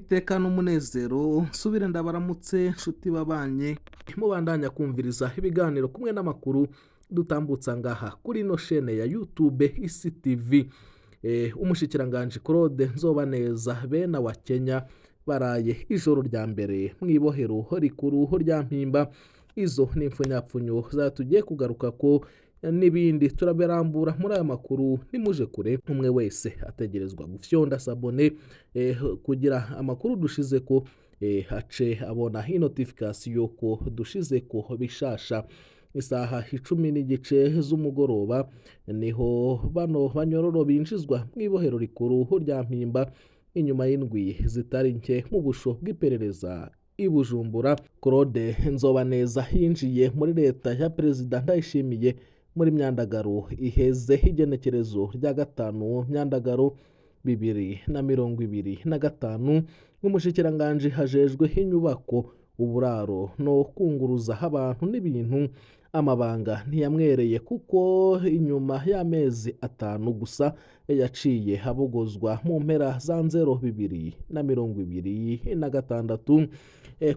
iteka n'umunezero nsubire ndabaramutse nshuti babanye mubandanya kumviriza ibiganiro kumwe n'amakuru dutambutsa ngaha kuri ino shene ya YouTube Isi TV. Umushikiranganje Claude Nzobaneza bene wa Kenya baraye ijoro rya mbere mwibohero rikuru rya Mpimba. Izo ni impfunyapfunyo zatugiye kugaruka ko n'ibindi turaberambura muri aya makuru. Nimuje kure, umwe wese ategerezwa gufyonda sabone kugira amakuru dushize ko hace abona notification ko dushize ko bishasha. Isaha 10:30 z'umugoroba niho bano banyororo binjizwa mwibohero rikuru rya Mpimba inyuma y'indwi zitari nke mu busho bw'iperereza i Bujumbura. Claude Nzobaneza yinjiye muri leta ya Perezida Ndayishimiye muri Myandagaro iheze igenekerezo rya 5 Myandagaro 2025 nk'umushikiranganje hajejwe inyubako, uburaro no kunguruza abantu n'ibintu. Amabanga ntiyamwereye kuko inyuma y'amezi 5 gusa yaciye habogozwa mu mpera za 2026.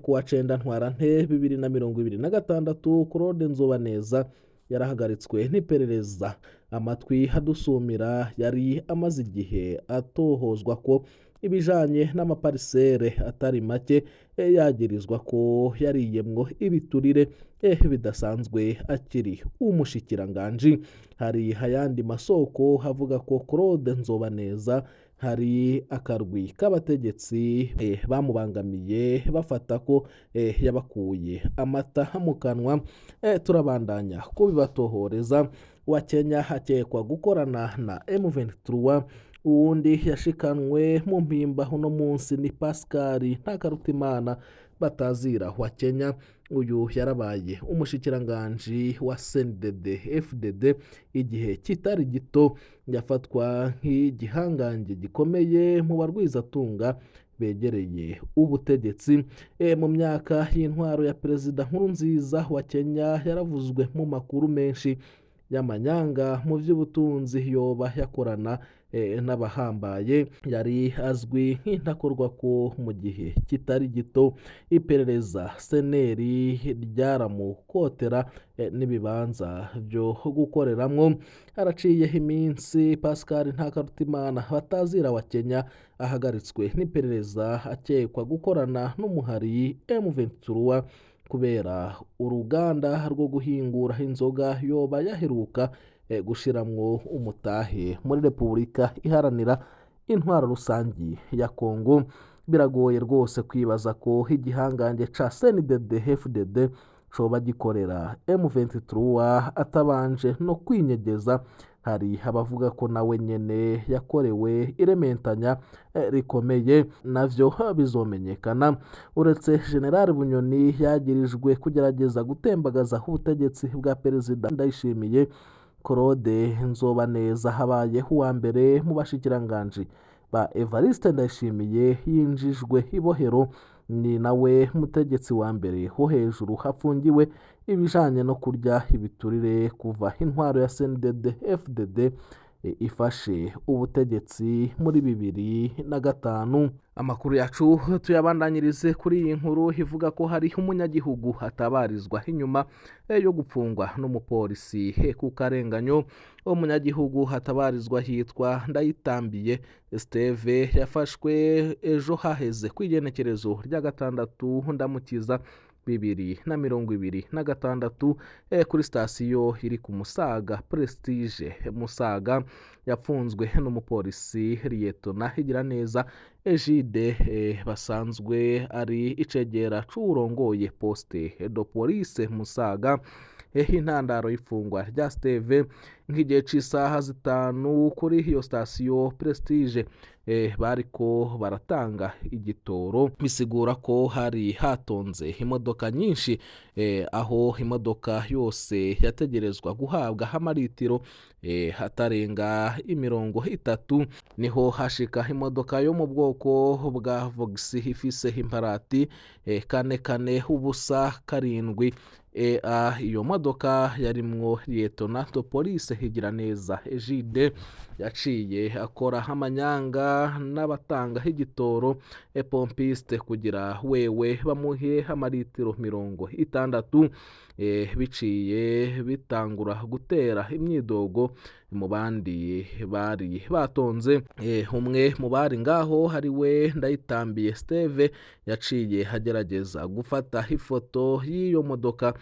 Kuwa 9 Ntwarante 2026 Claude Nzobaneza yarahagaritswe n'iperereza. Amatwi hadusumira yari amaze igihe atohozwa ko ibijanye n'amaparisere atari make yagirizwa ko yariyemwo ibiturire bidasanzwe akiri umushikiranganje. Hari hayandi masoko havuga ko Claude Nzobaneza hari akarwi k'abategetsi bamubangamiye bafata ko yabakuye amata mu kanwa. Turabandanya kubibatohoreza. Wa Kenya hakekwa gukorana na M23. Uwundi yashikanwe mu Mpimba uno munsi ni Pascal Ntakarutimana batazira wa Kenya. Uyu yarabaye umushikiranganje wa CNDD FDD igihe kitari gito. Yafatwa nk'igihangange gikomeye mu barwizatunga begereye ubutegetsi. Mu myaka y'intwaro ya Perezida Nkurunziza wa Kenya yaravuzwe mu makuru menshi y'amanyanga mu by'ubutunzi yoba yakorana n'abahambaye. Yari azwi nk'intakorwa ko mu gihe kitari gito iperereza seneri ryaramukotera n'ibibanza byo gukoreramwo. Haraciye iminsi Pascal Ntakarutimana batazira wa Kenya ahagaritswe n'iperereza akekwa gukorana n'umuhari M23 kubera uruganda rwo guhingura inzoga yoba yaheruka gushiramwo umutahe muri Repubulika Iharanira Intwaro Rusangi ya Kongo. Biragoye rwose kwibaza ko igihangange ca CNDD FDD coba gikorera M23 atabanje no kwinyegeza. Hari abavuga ko nawe nyene yakorewe irementanya rikomeye, navyo bizomenyekana. Uretse General Bunyoni yagirijwe kugerageza gutembagaza ubutegetsi bwa Perezida Ndayishimiye, Claude Nzobaneza habaye uwa mbere mu bashikiranganje ba Evariste Ndayishimiye yinjijwe ibohero. Ni nawe mutegetsi wa mbere ho hejuru hafungiwe ibijanye no kurya ibiturire kuva intwaro ya CNDD FDD ifashe ubutegetsi muri 2005. Amakuru yacu tuyabandanyirize kuri iyi nkuru ivuga ko hari umunyagihugu atabarizwa inyuma yo gupfungwa n'umupolisi ku karenganyo. Umunyagihugu hatabarizwa hitwa Ndayitambiye Steve yafashwe ejo haheze kwigenekerezo rya 6 Ndamukiza 2026 kuri sitasiyo iri ku Musaga Prestige Musaga. Yapfunzwe n'umupolisi Liyetona Higiraneza Egide basanzwe ari icegera c'urongoye poste de police Musaga. Intandaro y'ifungwa rya Steve nk'igihe c'isaha 5 kuri iyo sitasiyo Prestige bariko baratanga igitoro. Bisigura ko hari hatonze imodoka nyinshi, aho imodoka yose yategerezwa guhabwa amaritiro hatarenga 30. Niho hashika imodoka yo mu bwoko bwa Vox ifise imparati 44 ubusa 7 EA. Iyo modoka yarimwo Lieutenant de Police Higiraneza Egide yaciye akora amanyanga n'abatanga igitoro pompiste kugira wewe bamuhe amaritiro 60, biciye bitangura gutera imyidogo mu bandi bari batonze. Umwe mu bari ngaho hari we Ndayitambiye Steve yaciye agerageza gufata ifoto y'iyo modoka,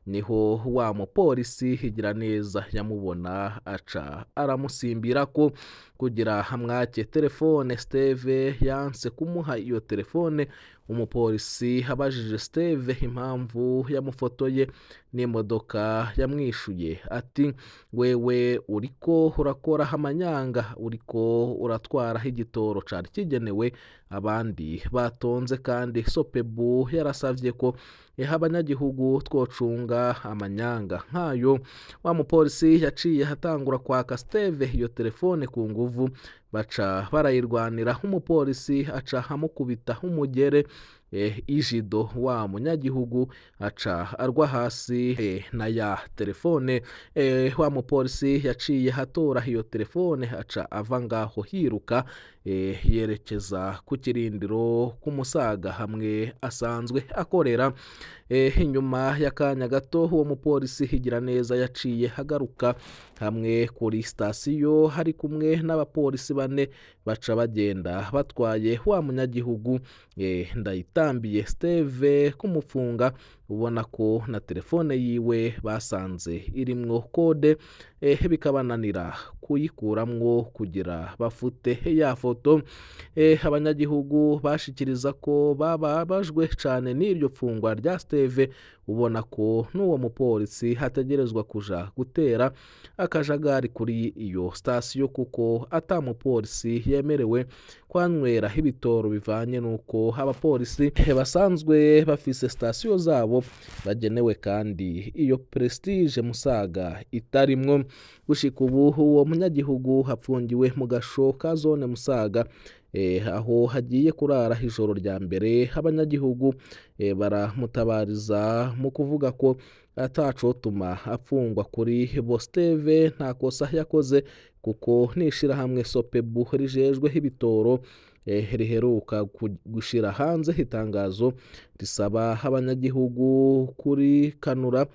niho wa mupolisi Higiraneza yamubona aca aramusimbira ko kugira hamwake telefone. Steve yanse kumuha iyo telefone. Umupolisi abajije Steve impamvu yamufotoye n'imodoka, yamwishuye ati wewe uriko urakora amanyanga, uriko uratwara igitoro cari kigenewe abandi batonze, kandi Sopebu yarasavye ko abanyagihugu twocunga amanyanga nk'ayo. Wa mupolisi yaciye hatangura kwaka Steve iyo telefone ku nguvu, baca barayirwanira. Umupolisi aca amukubita umugere ijido, wa munyagihugu aca arwa hasi na ya telefone. Wa mupolisi yaciye hatora iyo telefone aca ava ngaho hiruka yerekeza ku kirindiro k'umusaga hamwe asanzwe akorera. Inyuma y'akanya gato uwo mupolisi Higiraneza yaciye hagaruka hamwe kuri sitasiyo hari kumwe n'abapolisi 4, baca bagenda batwaye wa munyagihugu Ndayitambiye Steve kumufunga. Ubona ko na telefone yiwe basanze irimwo kode, bikabananira kuyikuramwo kugira bafute ya foto. Abanyagihugu bashikiriza ko bababajwe cane n'iryo fungwa rya Steve. Ubona ko n'uwo mupolisi hategerezwa kuja gutera akajagari kuri iyo sitasiyo, kuko ata mupolisi yemerewe kwanywera ibitoro bivanye nuko abapolisi basanzwe bafise sitasiyo zabo bagenewe, kandi iyo Prestige Musaga itarimwo. Gushika ubu uwo munyagihugu hapfungiwe mu gasho ka zone Musaga, aho hagiye kurara ijoro rya mbere. Abanyagihugu baramutabariza mu kuvuga ko atacotuma apfungwa kuri bo. Steve nta kosa yakoze, kuko nishirahamwe Sopebu rijejwe ibitoro riheruka gushira hanze itangazo risaba abanyagihugu kuri kanura,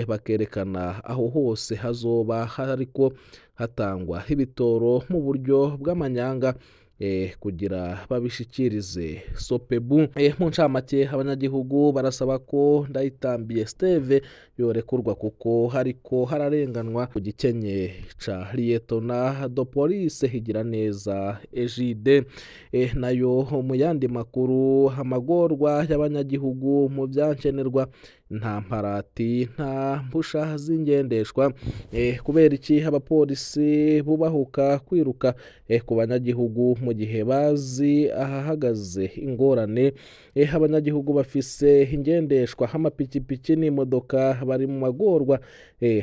bakerekana aho hose hazoba hariko hatangwa ibitoro mu buryo bw'amanyanga, kugira babishikirize Sopebu. Mu ncamake abanyagihugu barasaba ko Ndayitambiye Steve yorekurwa, kuko hariko hararenganwa ku gikenye ca Lieutenant de Police Higiraneza Egide. Nayo mu yandi makuru, amagorwa y'abanyagihugu mu byankenerwa, nta mparati, nta mpusha z'ingendeshwa. Kubera iki abapolisi bubahuka kwiruka ku banyagihugu mu gihe bazi ahahagaze ingorane? Abanyagihugu bafise ingendeshwa amapikipiki n'imodoka bari mu magorwa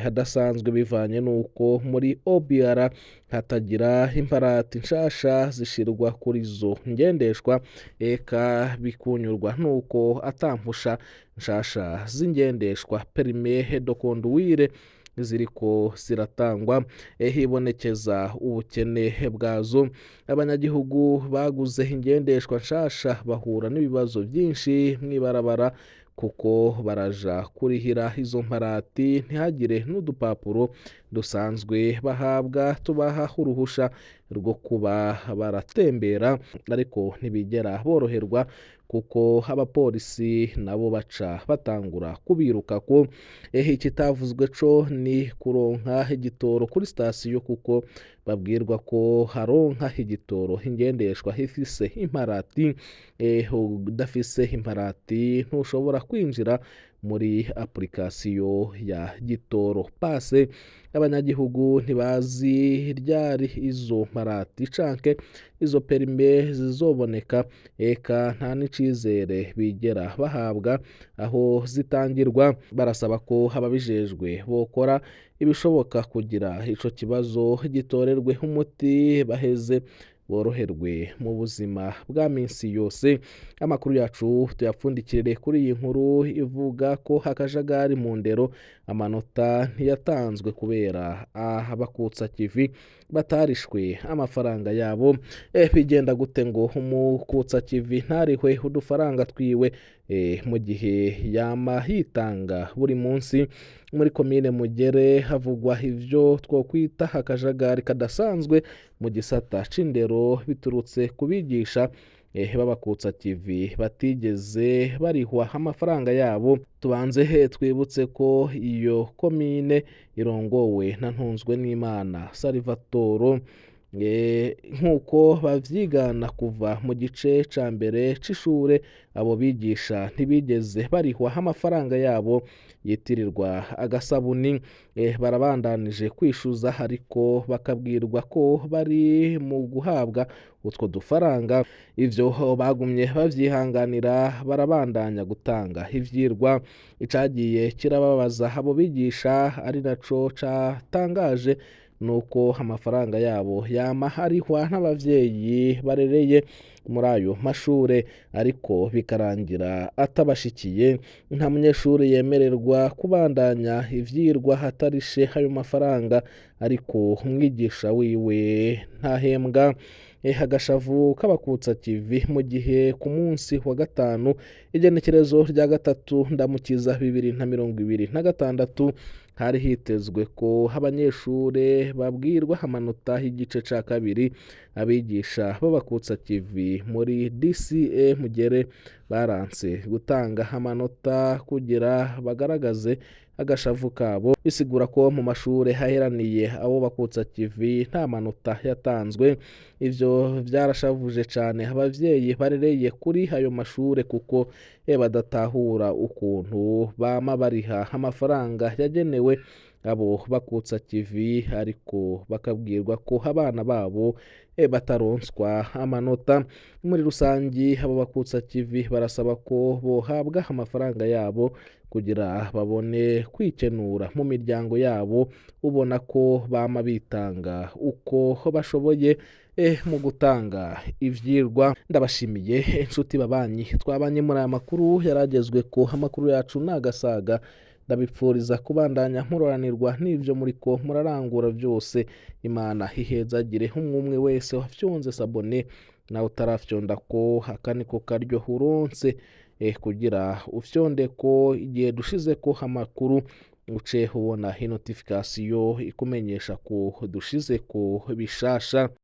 hadasanzwe, bivanye nuko muri OBR hatagira imparati nshasha zishirwa kuri zo ngendeshwa, eka bikunyurwa nuko atampusha nshasha z'ingendeshwa permis de conduire ziriko ziratangwa. Hibonekeza ubukene bwazo. Abanyagihugu baguze ingendeshwa nshasha bahura n'ibibazo byinshi mw'ibarabara, kuko baraja kurihira izo mparati ntihagire n'udupapuro dusanzwe bahabwa tubaha uruhusha rwo kuba baratembera, ariko ntibigera boroherwa, kuko abapolisi nabo baca batangura kubiruka ko. Ikitavuzwe co ni kuronka igitoro kuri sitasiyo, kuko babwirwa ko haronka igitoro ingendeshwa ifise imparati. Udafise imparati ntushobora kwinjira muri application ya Gitoro Passe. Abanyagihugu ntibazi ryari izo mparati canke izo permis zizoboneka, eka nta n'icizere bigera bahabwa aho zitangirwa. Barasaba ko ababijejwe bokora ibishoboka kugira ico kibazo gitorerwe umuti, baheze boroherwe mu buzima bwa minsi yose. Amakuru yacu tuyapfundikire kuri iyi nkuru ivuga ko akajagari mu ndero, amanota ntiyatanzwe kubera abakutsa kivi batarishwe amafaranga yabo. Bigenda gute ngo umukutsa kivi ntarihwe udufaranga twiwe mu gihe yama yitanga buri munsi? Muri komine Mugere havugwa ivyo twokwita akajagari kadasanzwe mu gisata c'indero biturutse kubigisha b'abakutsa kivi batigeze barihwa amafaranga yabo. Tubanze twibutse ko iyo komine irongowe na Ntunzwenimana Salvatore, nk'uko bavyigana kuva mu gice ca mbere c'ishure, abo bigisha ntibigeze barihwa amafaranga yabo yitirirwa agasabuni. Barabandanije kwishuza ariko bakabwirwa ko bari mu guhabwa utwo dufaranga. Ivyo bagumye bavyihanganira, barabandanya gutanga ivyirwa. Icagiye kirababaza abo bigisha ari naco catangaje nuko amafaranga yabo yama arihwa n'abavyeyi barereye muri ayo mashure, ariko bikarangira atabashikiye. Nta munyeshuri yemererwa kubandanya ivyirwa atarishe ayo mafaranga, ariko umwigisha wiwe ntahembwa. Agashavu k'abakutsa kivi mu gihe ku munsi wa gatanu igenekerezo rya 3 Ndamukiza 2026 hari hitezwe ko abanyeshure babwirwa amanota y'igice ca kabiri. Abigisha b'abakutsa kivi muri DCE Mugere baranse gutanga amanota kugira bagaragaze agashavu kabo, bisigura ko mu mashure haheraniye abo bakutsa kivi nta manota yatanzwe. Ivyo vyarashavuje cane abavyeyi barereye kuri ayo mashure kuko badatahura ukuntu bama bariha amafaranga yagenewe abo bakutsa kivi, ariko bakabwirwa ko abana babo bataronswa amanota. Muri rusangi abo bakutsa kivi barasaba ko bohabwa amafaranga yabo kugira babone kwikenura mu miryango yabo, ubona ko bama bitanga uko bashoboye mu gutanga ivyirwa. Ndabashimiye inshuti babanyi twabanye muri aya makuru yaragezwe ko amakuru yacu nagasaga. Ndabipfuriza kubandanya muroranirwa n'ivyo muriko murarangura byose. Imana ihezagire umwe wese wafyonze sabone nawe utarafyonda ko akaniko karyo uronse kugira ufyonde ko igihe dushize ko amakuru uce ubona notification ikumenyesha ko dushize ko bishasha.